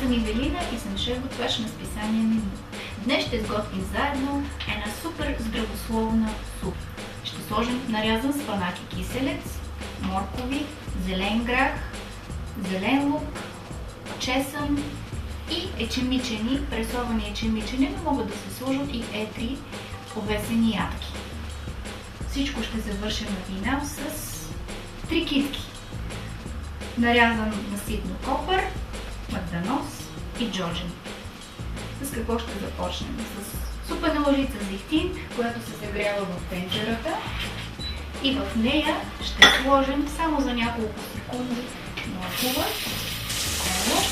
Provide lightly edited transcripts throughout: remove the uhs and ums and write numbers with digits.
съм Ивелина и съм шеф-готвач на списание Меню. Днес ще сготвим заедно една супер здравословна супа. Ще сложим нарязан спанак и киселец, моркови, зелен грах, зелен лук, чесън и ечемичени, пресовани ечемичени, но могат да се сложат и едри овесени ядки. Всичко ще завършим на финал с 3 китки. Нарязан наситно копър, магданос и джоджен. С какво ще започнем? С супена лъжица зехтин, която се загрява в тенджерата, и в нея ще сложим само за няколко секунди моркова, лук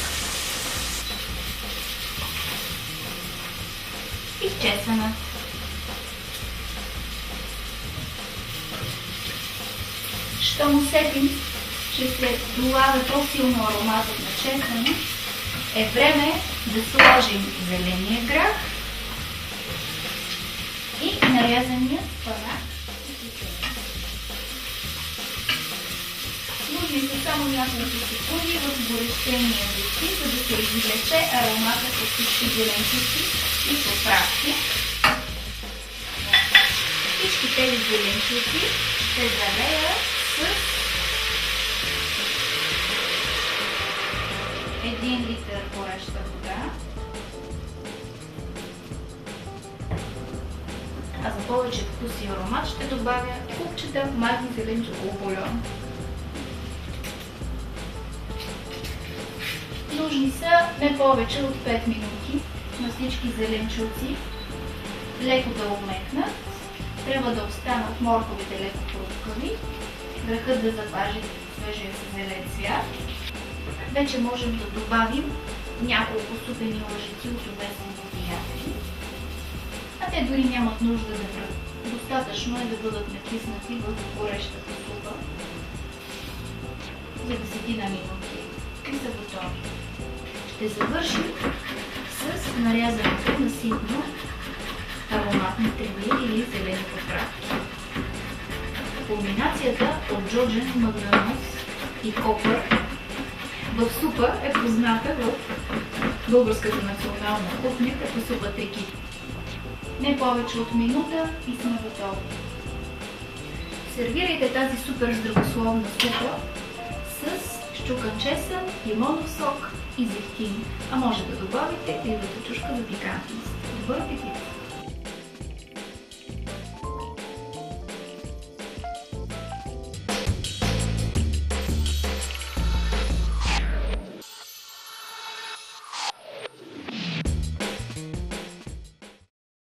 и чесъна. Щом усетим, че се долавя по-силно ароматът на чесъна, е време да сложим зеления грах и нарязания спанак. Нужни са само няколко секунди в горещения зехтин, за да се извлече ароматът от всички зеленчуци и поправки. Всички тези зеленчуци ще залея с 1 литър гореща вода, а за повече вкус и аромат ще добавя купчета мазни зеленчуков бульон. Нужни са не повече от 5 минути на всички зеленчуци леко да обмекнат. Трябва да останат морковите леко хрупкави, грахът да запази свежия си зелен цвят. Вече можем да добавим няколко супени лъжици от овесени ядки. А те дори нямат нужда да врат. Достатъчно е да бъдат накиснати в горещата супа за 10 минути и са готови. Ще завършим с нарязането на ситно ароматни тревли или зелени поправки. Комбинацията от джоджен, магданос и копър в супа е позната в българската национална кухня като супа треки. Не повече от минута и сме готови. Сервирайте тази супер здравословна супа с счукан чесън, лимонов сок и зехтин, а може да добавите гривата чушка за пикантност. Добър апетит!